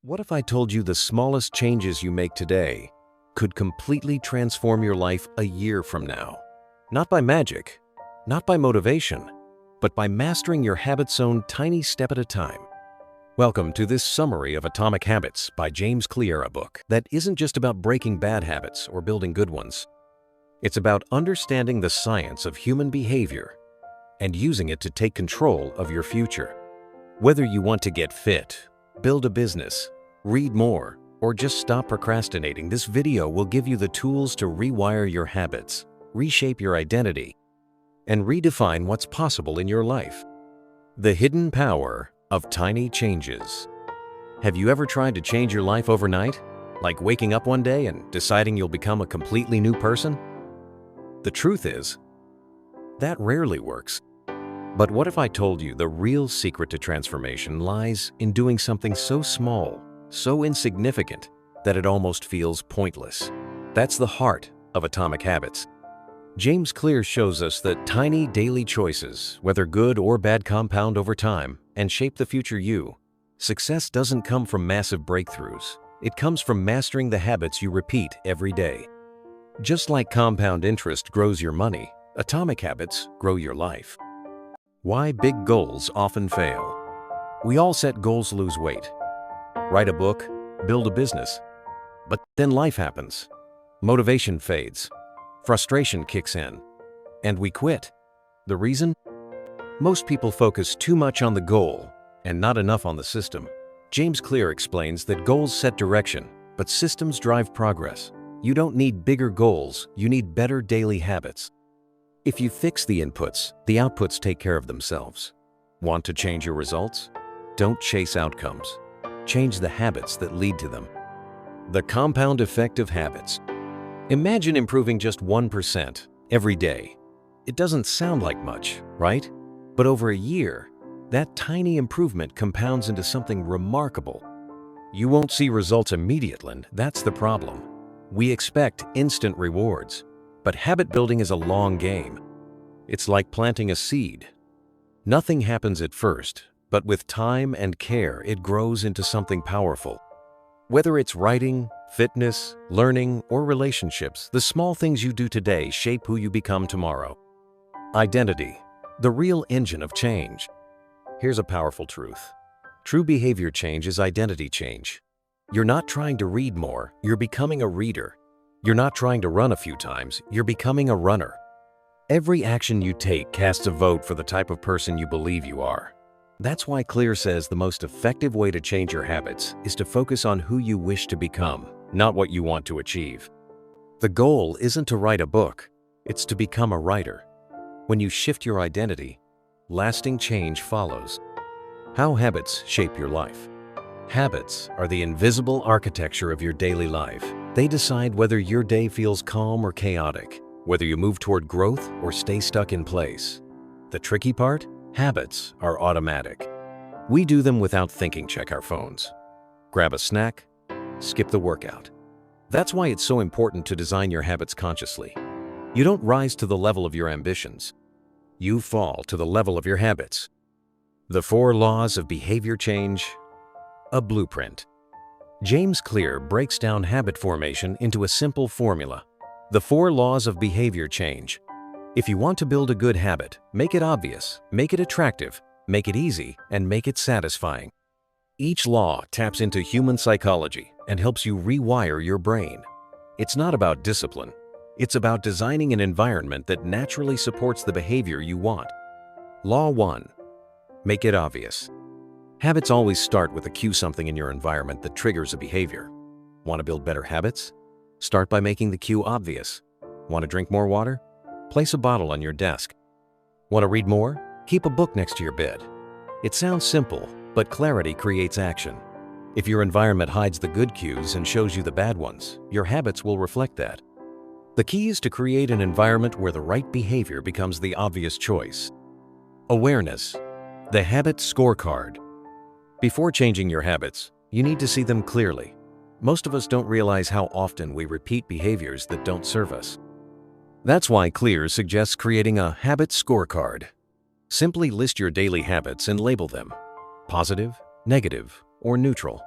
What if I told you the smallest changes you make today could completely transform your life a year from now? Not by magic, not by motivation, but by mastering your habits own tiny step at a time. Welcome to this summary of Atomic Habits by James Clear, a book that isn't just about breaking bad habits or building good ones. It's about understanding the science of human behavior and using it to take control of your future. Whether you want to get fit, build a business, read more, or just stop procrastinating, this video will give you the tools to rewire your habits, reshape your identity, and redefine what's possible in your life. The hidden power of tiny changes. Have you ever tried to change your life overnight? Like waking up one day and deciding you'll become a completely new person? The truth is, that rarely works. But what if I told you the real secret to transformation lies in doing something so small, so insignificant, that it almost feels pointless? That's the heart of Atomic Habits. James Clear shows us that tiny daily choices, whether good or bad, compound over time and shape the future you. Success doesn't come from massive breakthroughs. It comes from mastering the habits you repeat every day. Just like compound interest grows your money, Atomic Habits grow your life. Why big goals often fail. We all set goals to lose weight, write a book, build a business. But then life happens. Motivation fades. Frustration kicks in. And we quit. The reason? Most people focus too much on the goal and not enough on the system. James Clear explains that goals set direction, but systems drive progress. You don't need bigger goals, you need better daily habits. If you fix the inputs, the outputs take care of themselves. Want to change your results? Don't chase outcomes. Change the habits that lead to them. The compound effect of habits. Imagine improving just 1% every day. It doesn't sound like much, right? But over a year, that tiny improvement compounds into something remarkable. You won't see results immediately, that's the problem. We expect instant rewards. But habit building is a long game. It's like planting a seed. Nothing happens at first, but with time and care, it grows into something powerful. Whether it's writing, fitness, learning, or relationships, the small things you do today shape who you become tomorrow. Identity, the real engine of change. Here's a powerful truth. True behavior change is identity change. You're not trying to read more, you're becoming a reader. You're not trying to run a few times, you're becoming a runner. Every action you take casts a vote for the type of person you believe you are. That's why Clear says the most effective way to change your habits is to focus on who you wish to become, not what you want to achieve. The goal isn't to write a book, it's to become a writer. When you shift your identity, lasting change follows. How habits shape your life. Habits are the invisible architecture of your daily life. They decide whether your day feels calm or chaotic, whether you move toward growth or stay stuck in place. The tricky part? Habits are automatic. We do them without thinking. Check our phones, grab a snack, skip the workout. That's why it's so important to design your habits consciously. You don't rise to the level of your ambitions. You fall to the level of your habits. The 4 laws of behavior change. A blueprint. James Clear breaks down habit formation into a simple formula. The 4 laws of behavior change. If you want to build a good habit, make it obvious, make it attractive, make it easy, and make it satisfying. Each law taps into human psychology and helps you rewire your brain. It's not about discipline. It's about designing an environment that naturally supports the behavior you want. Law 1. Make it obvious. Habits always start with a cue, something in your environment that triggers a behavior. Want to build better habits? Start by making the cue obvious. Want to drink more water? Place a bottle on your desk. Want to read more? Keep a book next to your bed. It sounds simple, but clarity creates action. If your environment hides the good cues and shows you the bad ones, your habits will reflect that. The key is to create an environment where the right behavior becomes the obvious choice. Awareness, the habit scorecard. Before changing your habits, you need to see them clearly. Most of us don't realize how often we repeat behaviors that don't serve us. That's why Clear suggests creating a habit scorecard. Simply list your daily habits and label them: positive, negative, or neutral.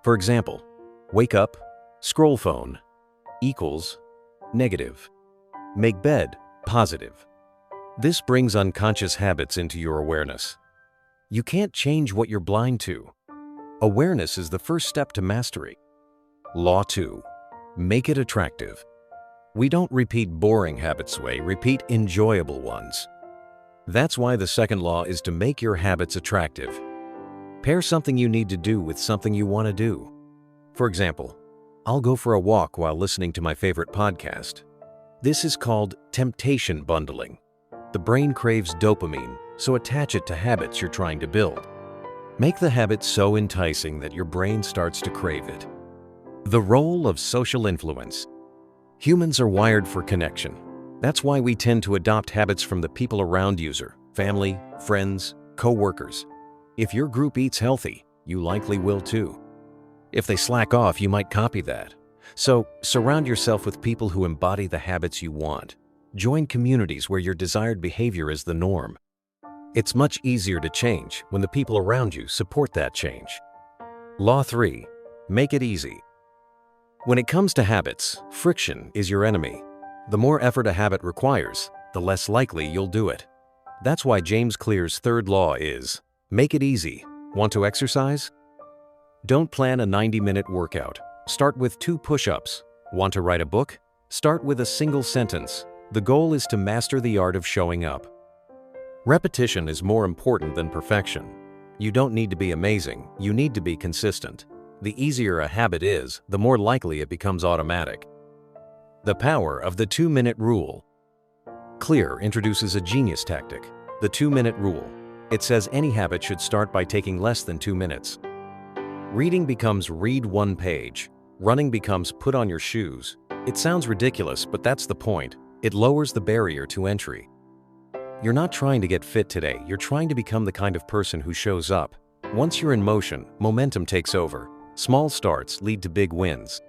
For example, wake up, scroll phone, equals, negative. Make bed, positive. This brings unconscious habits into your awareness. You can't change what you're blind to. Awareness is the first step to mastery. Law 2. Make it attractive. We don't repeat boring habits, repeat enjoyable ones. That's why the second law is to make your habits attractive. Pair something you need to do with something you want to do. For example, I'll go for a walk while listening to my favorite podcast. This is called temptation bundling. The brain craves dopamine, so attach it to habits you're trying to build. Make the habit so enticing that your brain starts to crave it. The role of social influence. Humans are wired for connection. That's why we tend to adopt habits from the people around you, family, friends, co-workers. If your group eats healthy, you likely will too. If they slack off, you might copy that. So, surround yourself with people who embody the habits you want. Join communities where your desired behavior is the norm. It's much easier to change when the people around you support that change. Law 3. Make it easy. When it comes to habits, friction is your enemy. The more effort a habit requires, the less likely you'll do it. That's why James Clear's third law is, make it easy. Want to exercise? Don't plan a 90-minute workout. Start with 2 push-ups. Want to write a book? Start with a single sentence. The goal is to master the art of showing up. Repetition is more important than perfection. You don't need to be amazing, you need to be consistent. The easier a habit is, the more likely it becomes automatic. The power of the 2-minute rule. Clear introduces a genius tactic, the 2-minute rule. It says any habit should start by taking less than 2 minutes. Reading becomes read 1 page. Running becomes put on your shoes. It sounds ridiculous, but that's the point. It lowers the barrier to entry. You're not trying to get fit today, you're trying to become the kind of person who shows up. Once you're in motion, momentum takes over. Small starts lead to big wins.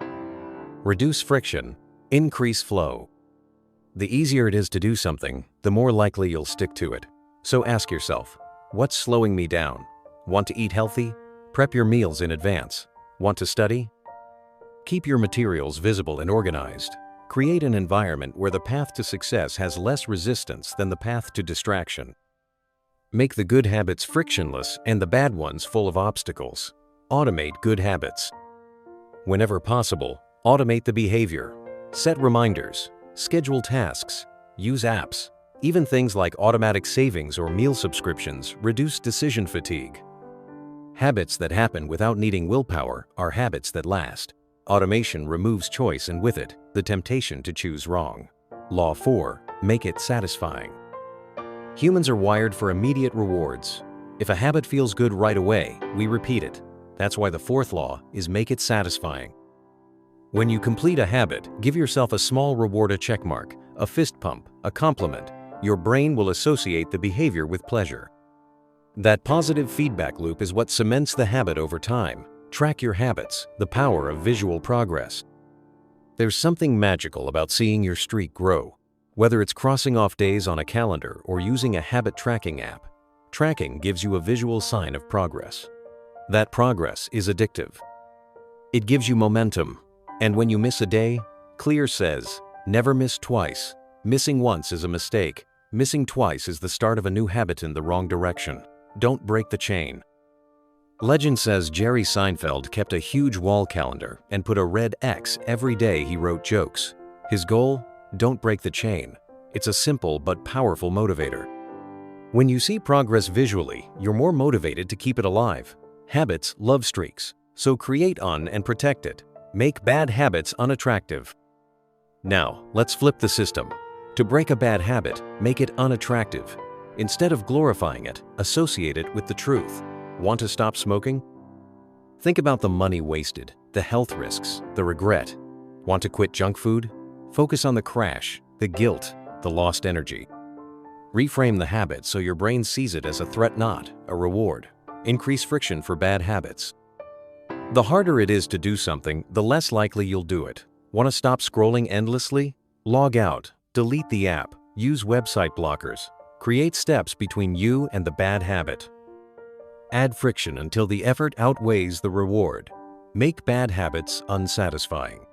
Reduce friction, increase flow. The easier it is to do something, the more likely you'll stick to it. So ask yourself, what's slowing me down? Want to eat healthy? Prep your meals in advance. Want to study? Keep your materials visible and organized. Create an environment where the path to success has less resistance than the path to distraction. Make the good habits frictionless and the bad ones full of obstacles. Automate good habits. Whenever possible, automate the behavior. Set reminders. Schedule tasks. Use apps. Even things like automatic savings or meal subscriptions reduce decision fatigue. Habits that happen without needing willpower are habits that last. Automation removes choice and with it, the temptation to choose wrong. Law 4. Make it satisfying. Humans are wired for immediate rewards. If a habit feels good right away, we repeat it. That's why the 4th law is make it satisfying. When you complete a habit, give yourself a small reward, a check mark, a fist pump, a compliment. Your brain will associate the behavior with pleasure. That positive feedback loop is what cements the habit over time. Track your habits, the power of visual progress. There's something magical about seeing your streak grow. Whether it's crossing off days on a calendar or using a habit tracking app, tracking gives you a visual sign of progress. That progress is addictive. It gives you momentum. And when you miss a day, Clear says, never miss twice. Missing once is a mistake. Missing twice is the start of a new habit in the wrong direction. Don't break the chain. Legend says Jerry Seinfeld kept a huge wall calendar and put a red X every day he wrote jokes. His goal? Don't break the chain. It's a simple but powerful motivator. When you see progress visually, you're more motivated to keep it alive. Habits love streaks, so create and protect it. Make bad habits unattractive. Now, let's flip the system. To break a bad habit, make it unattractive. Instead of glorifying it, associate it with the truth. Want to stop smoking? Think about the money wasted, the health risks, the regret. Want to quit junk food? Focus on the crash, the guilt, the lost energy. Reframe the habit so your brain sees it as a threat, not a reward. Increase friction for bad habits. The harder it is to do something, the less likely you'll do it. Want to stop scrolling endlessly? Log out, delete the app, use website blockers. Create steps between you and the bad habit. Add friction until the effort outweighs the reward. Make bad habits unsatisfying.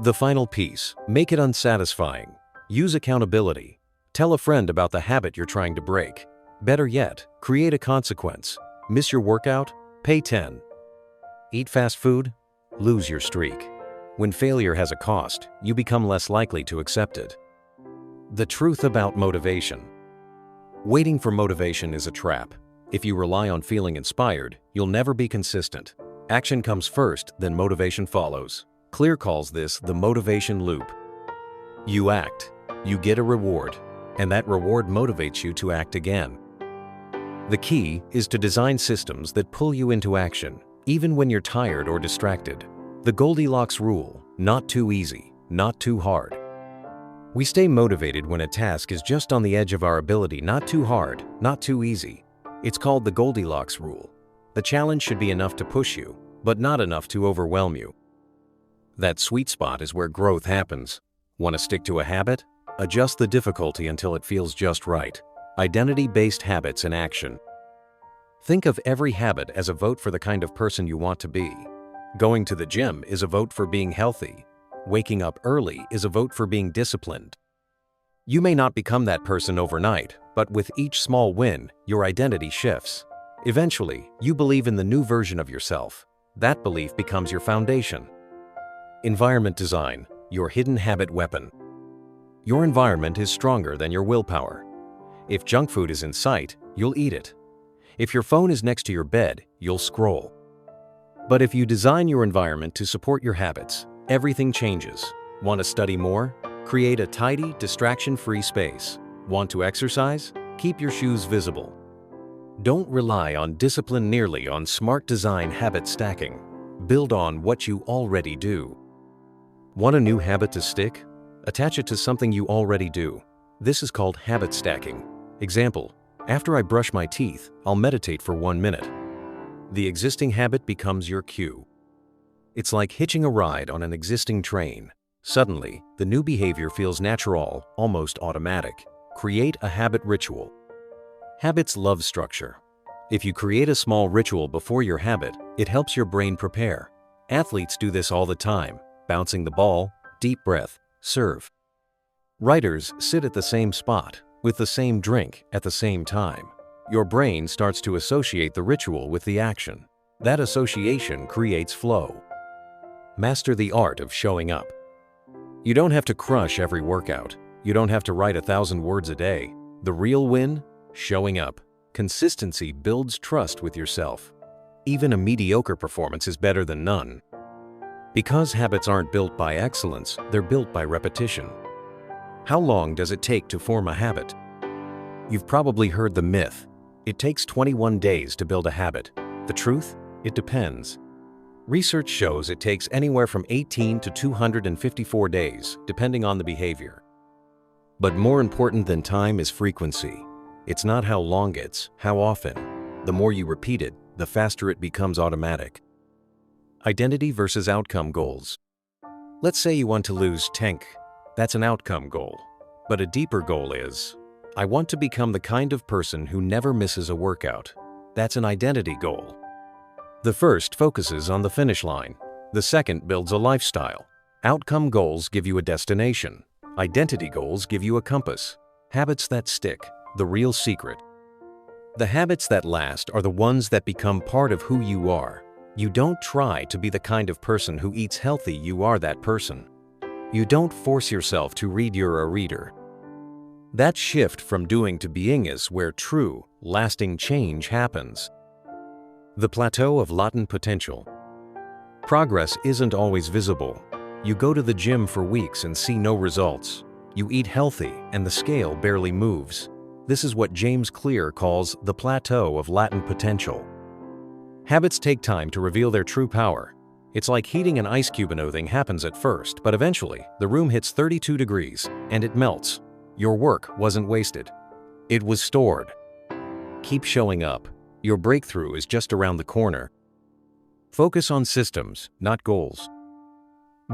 The final piece, make it unsatisfying. Use accountability. Tell a friend about the habit you're trying to break. Better yet, create a consequence. Miss your workout? Pay 10. Eat fast food? Lose your streak. When failure has a cost, you become less likely to accept it. The truth about motivation. Waiting for motivation is a trap. If you rely on feeling inspired, you'll never be consistent. Action comes first, then motivation follows. Clear calls this the motivation loop. You act, you get a reward, and that reward motivates you to act again. The key is to design systems that pull you into action, even when you're tired or distracted. The Goldilocks rule: not too easy, not too hard. We stay motivated when a task is just on the edge of our ability, not too hard, not too easy. It's called the Goldilocks rule. The challenge should be enough to push you, but not enough to overwhelm you. That sweet spot is where growth happens. Want to stick to a habit? Adjust the difficulty until it feels just right. Identity-based habits in action. Think of every habit as a vote for the kind of person you want to be. Going to the gym is a vote for being healthy. Waking up early is a vote for being disciplined. You may not become that person overnight, but with each small win, your identity shifts. Eventually, you believe in the new version of yourself. That belief becomes your foundation. Environment design, your hidden habit weapon. Your environment is stronger than your willpower. If junk food is in sight, you'll eat it. If your phone is next to your bed, you'll scroll. But if you design your environment to support your habits, everything changes. Want to study more? Create a tidy, distraction-free space. Want to exercise? Keep your shoes visible. Don't rely on discipline merely on smart design habit stacking. Build on what you already do. Want a new habit to stick? Attach it to something you already do. This is called habit stacking. Example: after I brush my teeth, I'll meditate for 1 minute. The existing habit becomes your cue. It's like hitching a ride on an existing train. Suddenly, the new behavior feels natural, almost automatic. Create a habit ritual. Habits love structure. If you create a small ritual before your habit, it helps your brain prepare. Athletes do this all the time: bouncing the ball, deep breath, serve. Writers sit at the same spot, with the same drink, at the same time. Your brain starts to associate the ritual with the action. That association creates flow. Master the art of showing up. You don't have to crush every workout. You don't have to write 1,000 words a day. The real win? Showing up. Consistency builds trust with yourself. Even a mediocre performance is better than none. Because habits aren't built by excellence, they're built by repetition. How long does it take to form a habit? You've probably heard the myth: it takes 21 days to build a habit. The truth? It depends. Research shows it takes anywhere from 18 to 254 days, depending on the behavior. But more important than time is frequency. It's not how long it's, how often. The more you repeat it, the faster it becomes automatic. Identity versus outcome goals. Let's say you want to lose 10 kg. That's an outcome goal. But a deeper goal is, I want to become the kind of person who never misses a workout. That's an identity goal. The first focuses on the finish line. The second builds a lifestyle. Outcome goals give you a destination. Identity goals give you a compass. Habits that stick, the real secret. The habits that last are the ones that become part of who you are. You don't try to be the kind of person who eats healthy, you are that person. You don't force yourself to read, you're a reader. That shift from doing to being is where true, lasting change happens. The plateau of latent potential. Progress isn't always visible. You go to the gym for weeks and see no results. You eat healthy and the scale barely moves. This is what James Clear calls the plateau of latent potential. Habits take time to reveal their true power. It's like heating an ice cube. Nothing happens at first, but eventually, the room hits 32 degrees, and it melts. Your work wasn't wasted. It was stored. Keep showing up. Your breakthrough is just around the corner. Focus on systems, not goals.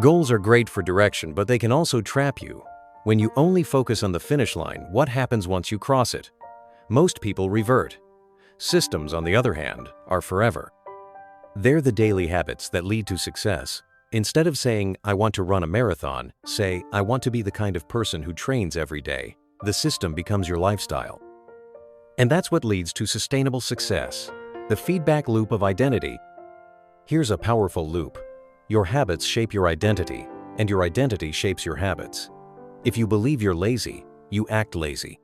Goals are great for direction, but they can also trap you. When you only focus on the finish line, what happens once you cross it? Most people revert. Systems, on the other hand, are forever. They're the daily habits that lead to success. Instead of saying, I want to run a marathon, say, I want to be the kind of person who trains every day. The system becomes your lifestyle. And that's what leads to sustainable success. The feedback loop of identity. Here's a powerful loop. Your habits shape your identity, and your identity shapes your habits. If you believe you're lazy, you act lazy.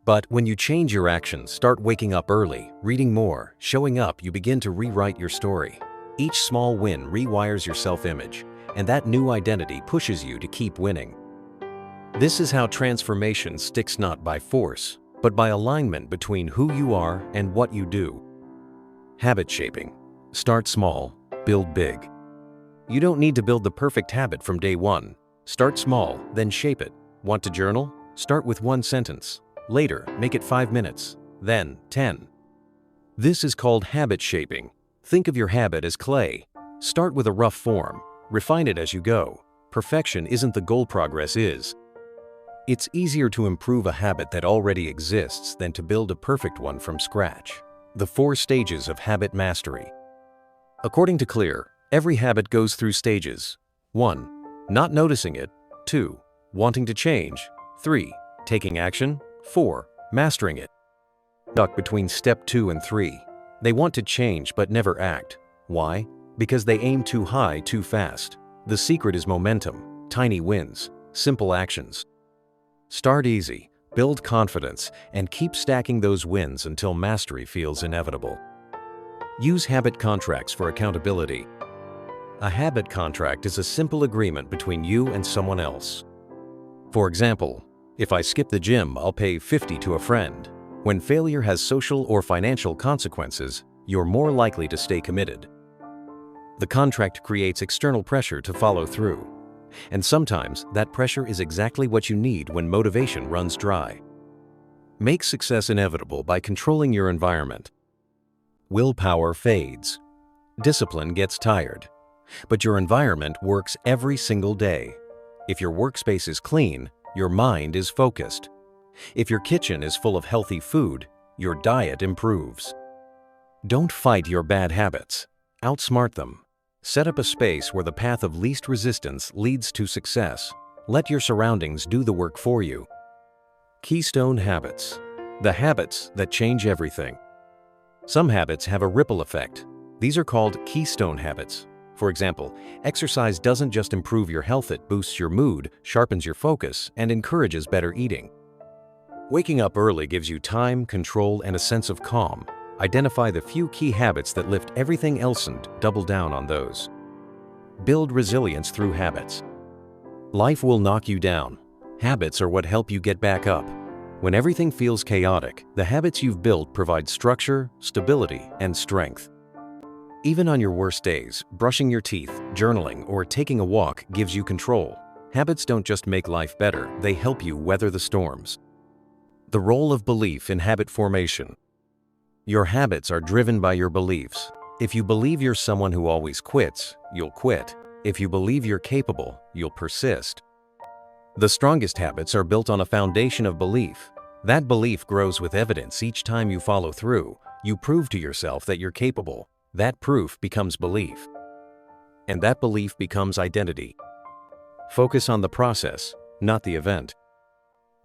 But when you change your actions, start waking up early, reading more, showing up, you begin to rewrite your story. Each small win rewires your self-image, and that new identity pushes you to keep winning. This is how transformation sticks not by force, but by alignment between who you are and what you do. Habit shaping. Start small, build big. You don't need to build the perfect habit from day one. Start small, then shape it. Want to journal? Start with 1 sentence. Later, make it 5 minutes, then 10. This is called habit shaping. Think of your habit as clay. Start with a rough form. Refine it as you go. Perfection isn't the goal, progress is. It's easier to improve a habit that already exists than to build a perfect one from scratch. The 4 stages of habit mastery. According to Clear, every habit goes through stages. 1. Not noticing it. 2. Wanting to change. 3. Taking action. 4. Mastering it. Stuck between step 2 and 3. They want to change but never act. Why? Because they aim too high too fast. The secret is momentum, tiny wins, simple actions. Start easy, build confidence, and keep stacking those wins until mastery feels inevitable. Use habit contracts for accountability. A habit contract is a simple agreement between you and someone else. For example, if I skip the gym, I'll pay $50 to a friend. When failure has social or financial consequences, you're more likely to stay committed. The contract creates external pressure to follow through. And sometimes that pressure is exactly what you need when motivation runs dry. Make success inevitable by controlling your environment. Willpower fades. Discipline gets tired. But your environment works every single day. If your workspace is clean, your mind is focused. If your kitchen is full of healthy food, your diet improves. Don't fight your bad habits. Outsmart them. Set up a space where the path of least resistance leads to success. Let your surroundings do the work for you. Keystone habits. The habits that change everything. Some habits have a ripple effect. These are called keystone habits. For example, exercise doesn't just improve your health, it boosts your mood, sharpens your focus, and encourages better eating. Waking up early gives you time, control, and a sense of calm. Identify the few key habits that lift everything else and double down on those. Build resilience through habits. Life will knock you down. Habits are what help you get back up. When everything feels chaotic, the habits you've built provide structure, stability, and strength. Even on your worst days, brushing your teeth, journaling, or taking a walk gives you control. Habits don't just make life better, they help you weather the storms. The role of belief in habit formation. Your habits are driven by your beliefs. If you believe you're someone who always quits, you'll quit. If you believe you're capable, you'll persist. The strongest habits are built on a foundation of belief. That belief grows with evidence each time you follow through. You prove to yourself that you're capable. That proof becomes belief. And that belief becomes identity. Focus on the process, not the event.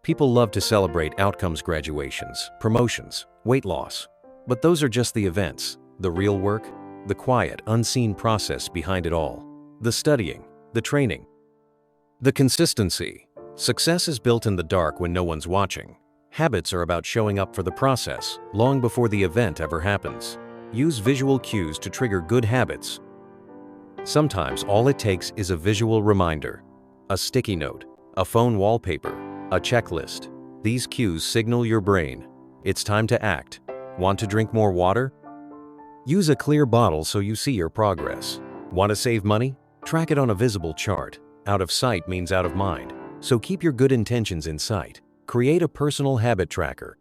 People love to celebrate outcomes, graduations, promotions, weight loss. But those are just the events, the real work, the quiet, unseen process behind it all. The studying, the training, the consistency. Success is built in the dark when no one's watching. Habits are about showing up for the process, long before the event ever happens. Use visual cues to trigger good habits. Sometimes all it takes is a visual reminder. A sticky note, a phone wallpaper, a checklist. These cues signal your brain. It's time to act. Want to drink more water? Use a clear bottle so you see your progress. Want to save money? Track it on a visible chart. Out of sight means out of mind. So keep your good intentions in sight. Create a personal habit tracker.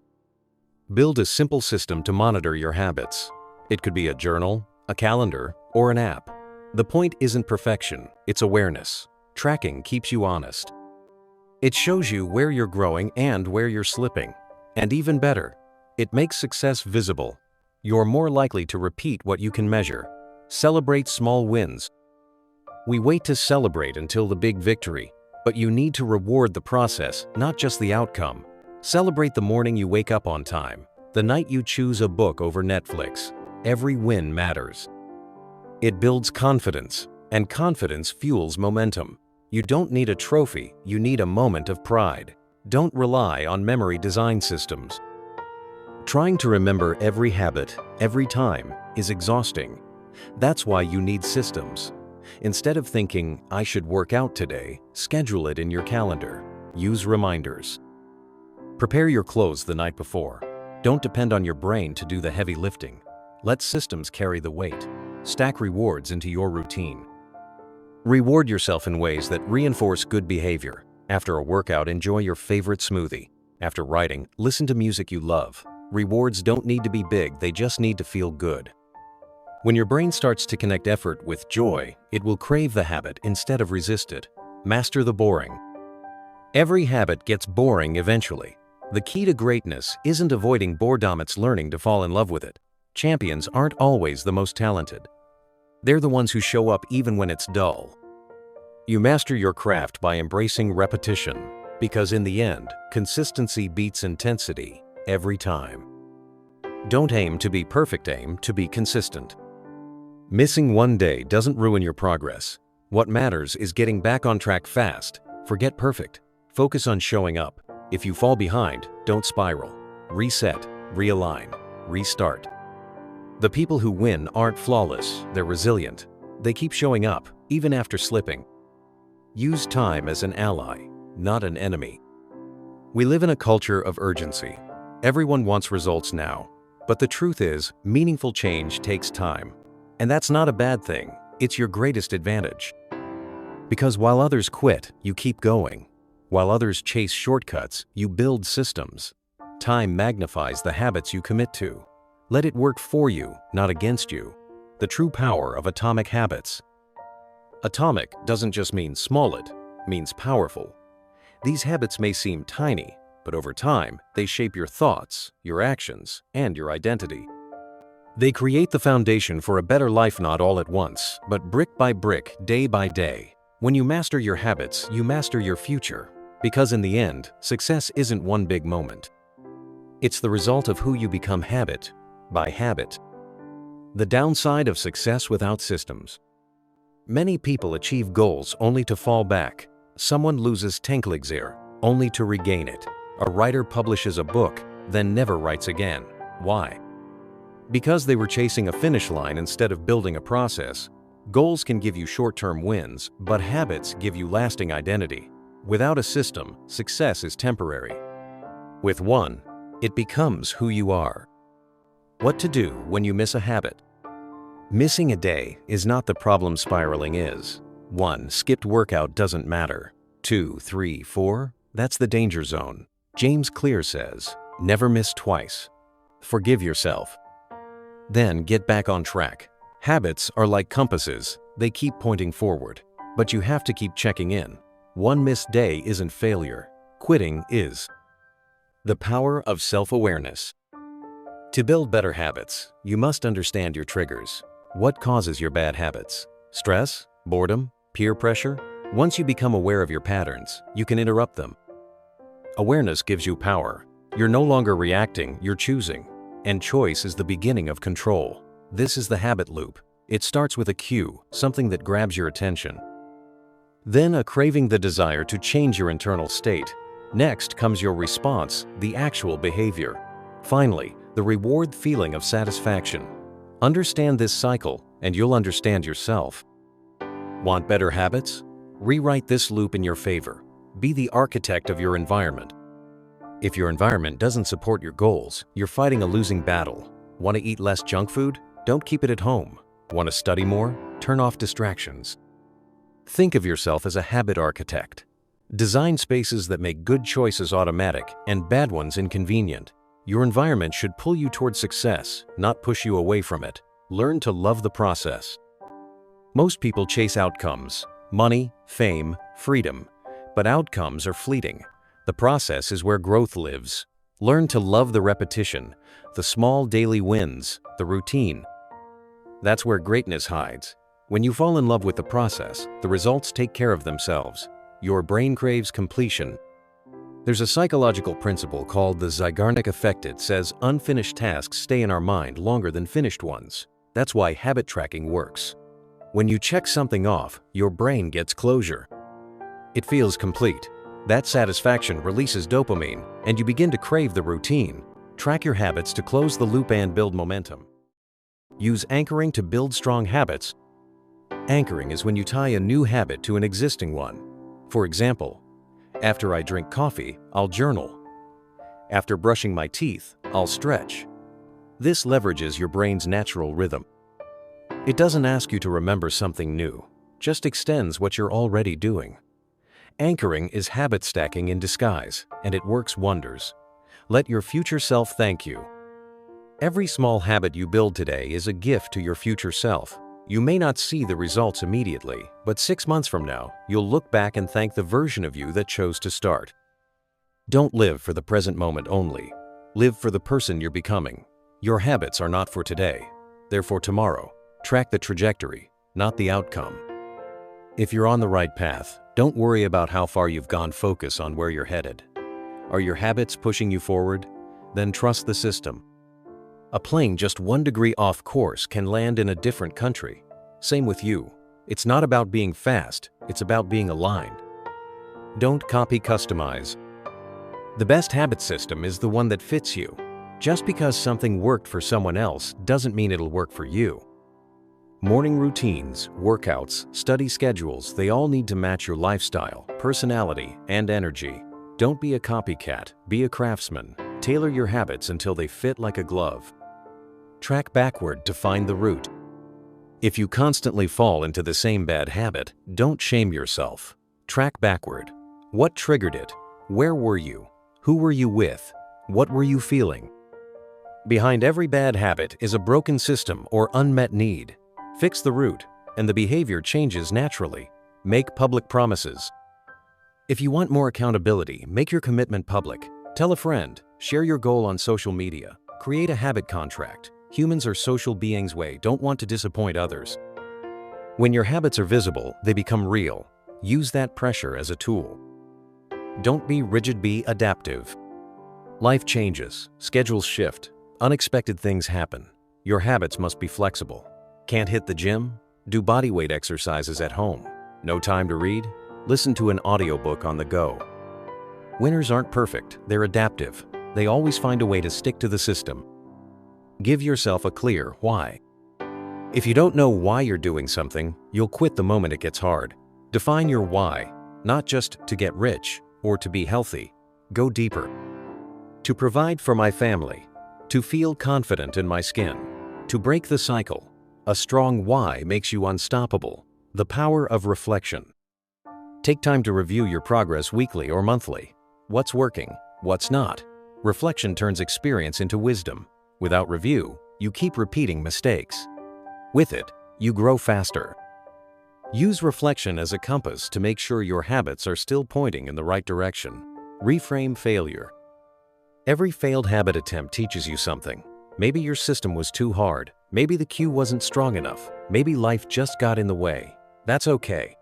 Build a simple system to monitor your habits. It could be a journal, a calendar, or an app. The point isn't perfection, it's awareness. Tracking keeps you honest. It shows you where you're growing and where you're slipping. And even better, it makes success visible. You're more likely to repeat what you can measure. Celebrate small wins. We wait to celebrate until the big victory, but you need to reward the process, not just the outcome. Celebrate the morning you wake up on time, the night you choose a book over Netflix. Every win matters. It builds confidence, and confidence fuels momentum. You don't need a trophy, you need a moment of pride. Don't rely on memory design systems. Trying to remember every habit, every time, is exhausting. That's why you need systems. Instead of thinking, I should work out today, schedule it in your calendar. Use reminders. Prepare your clothes the night before. Don't depend on your brain to do the heavy lifting. Let systems carry the weight. Stack rewards into your routine. Reward yourself in ways that reinforce good behavior. After a workout, enjoy your favorite smoothie. After writing, listen to music you love. Rewards don't need to be big, they just need to feel good. When your brain starts to connect effort with joy, it will crave the habit instead of resist it. Master the boring. Every habit gets boring eventually. The key to greatness isn't avoiding boredom, it's learning to fall in love with it. Champions aren't always the most talented. They're the ones who show up even when it's dull. You master your craft by embracing repetition, because in the end, consistency beats intensity every time. Don't aim to be perfect, aim to be consistent. Missing one day doesn't ruin your progress. What matters is getting back on track fast. Forget perfect. Focus on showing up. If you fall behind, don't spiral. Reset, realign, restart. The people who win aren't flawless, they're resilient. They keep showing up, even after slipping. Use time as an ally, not an enemy. We live in a culture of urgency. Everyone wants results now. But the truth is, meaningful change takes time. And that's not a bad thing, it's your greatest advantage. Because while others quit, you keep going. While others chase shortcuts, you build systems. Time magnifies the habits you commit to. Let it work for you, not against you. The true power of atomic habits. Atomic doesn't just mean small, it means powerful. These habits may seem tiny, but over time, they shape your thoughts, your actions, and your identity. They create the foundation for a better life, not all at once, but brick by brick, day by day. When you master your habits, you master your future. Because in the end, success isn't one big moment. It's the result of who you become habit by habit. The downside of success without systems. Many people achieve goals only to fall back. Someone loses Tenkligzir only to regain it. A writer publishes a book, then never writes again. Why? Because they were chasing a finish line instead of building a process. Goals can give you short-term wins, but habits give you lasting identity. Without a system, success is temporary. With one, it becomes who you are. What to do when you miss a habit? Missing a day is not the problem, spiraling is. 1. Skipped workout doesn't matter. 2, 3, 4, that's the danger zone. James Clear says, never miss twice. Forgive yourself. Then get back on track. Habits are like compasses, they keep pointing forward. But you have to keep checking in. One missed day isn't failure, quitting is. The power of self-awareness. To build better habits, you must understand your triggers. What causes your bad habits? Stress? Boredom? Peer pressure? Once you become aware of your patterns, you can interrupt them. Awareness gives you power. You're no longer reacting, you're choosing. And choice is the beginning of control. This is the habit loop. It starts with a cue, something that grabs your attention. Then a craving, the desire to change your internal state. Next comes your response, the actual behavior. Finally, the reward, feeling of satisfaction. Understand this cycle, and you'll understand yourself. Want better habits? Rewrite this loop in your favor. Be the architect of your environment. If your environment doesn't support your goals, you're fighting a losing battle. Want to eat less junk food? Don't keep it at home. Want to study more? Turn off distractions. Think of yourself as a habit architect. Design spaces that make good choices automatic and bad ones inconvenient. Your environment should pull you toward success, not push you away from it. Learn to love the process. Most people chase outcomes, money, fame, freedom, but outcomes are fleeting. The process is where growth lives. Learn to love the repetition, the small daily wins, the routine. That's where greatness hides. When you fall in love with the process, the results take care of themselves. Your brain craves completion. There's a psychological principle called the Zeigarnik effect. It says unfinished tasks stay in our mind longer than finished ones. That's why habit tracking works. When you check something off, your brain gets closure. It feels complete. That satisfaction releases dopamine, and you begin to crave the routine. Track your habits to close the loop and build momentum. Use anchoring to build strong habits. Anchoring is when you tie a new habit to an existing one. For example, after I drink coffee, I'll journal. After brushing my teeth, I'll stretch. This leverages your brain's natural rhythm. It doesn't ask you to remember something new, just extends what you're already doing. Anchoring is habit stacking in disguise, and it works wonders. Let your future self thank you. Every small habit you build today is a gift to your future self. You may not see the results immediately, but 6 months from now, you'll look back and thank the version of you that chose to start. Don't live for the present moment only. Live for the person you're becoming. Your habits are not for today. They're for tomorrow. Track the trajectory, not the outcome. If you're on the right path, don't worry about how far you've gone. Focus on where you're headed. Are your habits pushing you forward? Then trust the system. A plane just 1 degree off course can land in a different country. Same with you. It's not about being fast, it's about being aligned. Don't copy, customize. The best habit system is the one that fits you. Just because something worked for someone else doesn't mean it'll work for you. Morning routines, workouts, study schedules, they all need to match your lifestyle, personality, and energy. Don't be a copycat, be a craftsman. Tailor your habits until they fit like a glove. Track backward to find the root. If you constantly fall into the same bad habit, don't shame yourself. Track backward. What triggered it? Where were you? Who were you with? What were you feeling? Behind every bad habit is a broken system or unmet need. Fix the root, and the behavior changes naturally. Make public promises. If you want more accountability, make your commitment public. Tell a friend. Share your goal on social media. Create a habit contract. Humans are social beings. Don't want to disappoint others. When your habits are visible, they become real. Use that pressure as a tool. Don't be rigid, be adaptive. Life changes, schedules shift, unexpected things happen. Your habits must be flexible. Can't hit the gym? Do bodyweight exercises at home. No time to read? Listen to an audiobook on the go. Winners aren't perfect, they're adaptive. They always find a way to stick to the system. Give yourself a clear why. If you don't know why you're doing something, you'll quit the moment it gets hard. Define your why, not just to get rich or to be healthy. Go deeper. To provide for my family, to feel confident in my skin, to break the cycle. A strong why makes you unstoppable. The power of reflection. Take time to review your progress weekly or monthly. What's working? What's not? Reflection turns experience into wisdom. Without review, you keep repeating mistakes. With it, you grow faster. Use reflection as a compass to make sure your habits are still pointing in the right direction. Reframe failure. Every failed habit attempt teaches you something. Maybe your system was too hard. Maybe the cue wasn't strong enough. Maybe life just got in the way. That's okay.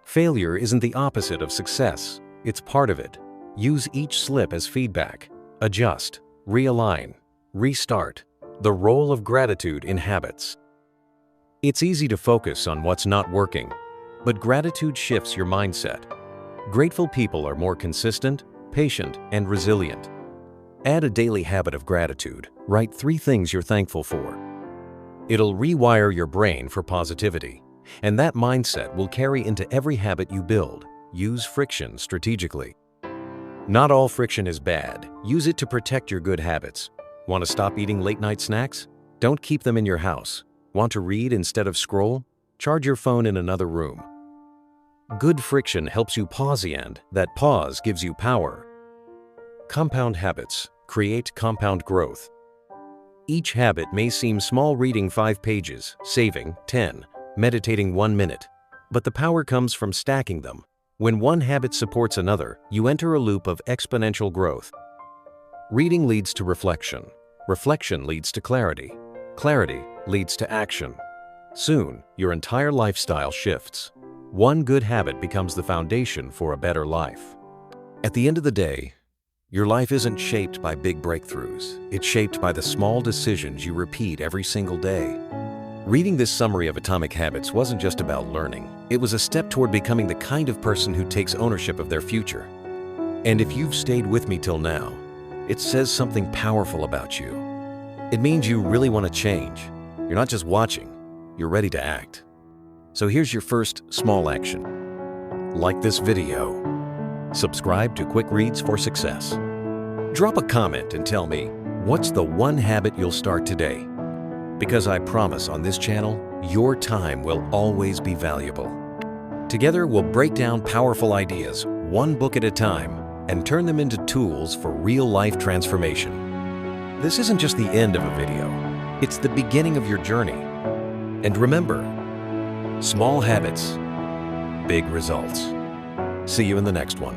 Failure isn't the opposite of success. It's part of it. Use each slip as feedback. Adjust, realign, restart. The role of gratitude in habits. It's easy to focus on what's not working, but gratitude shifts your mindset. Grateful people are more consistent, patient, and resilient. Add a daily habit of gratitude. Write 3 things you're thankful for. It'll rewire your brain for positivity, and that mindset will carry into every habit you build. Use friction strategically. Not all friction is bad. Use it to protect your good habits. Want to stop eating late-night snacks? Don't keep them in your house. Want to read instead of scroll? Charge your phone in another room. Good friction helps you pause, and that pause gives you power. Compound habits create compound growth. Each habit may seem small: reading 5 pages, saving 10, meditating 1 minute. But the power comes from stacking them. When one habit supports another, you enter a loop of exponential growth. Reading leads to reflection. Reflection leads to clarity. Clarity leads to action. Soon, your entire lifestyle shifts. One good habit becomes the foundation for a better life. At the end of the day, your life isn't shaped by big breakthroughs. It's shaped by the small decisions you repeat every single day. Reading this summary of Atomic Habits wasn't just about learning. It was a step toward becoming the kind of person who takes ownership of their future. And if you've stayed with me till now, it says something powerful about you. It means you really want to change. You're not just watching, you're ready to act. So here's your first small action. Like this video. Subscribe to QuickReads for success. Drop a comment and tell me, what's the one habit you'll start today? Because I promise on this channel, your time will always be valuable. Together, we'll break down powerful ideas, one book at a time, and turn them into tools for real-life transformation. This isn't just the end of a video. It's the beginning of your journey. And remember, small habits, big results. See you in the next one.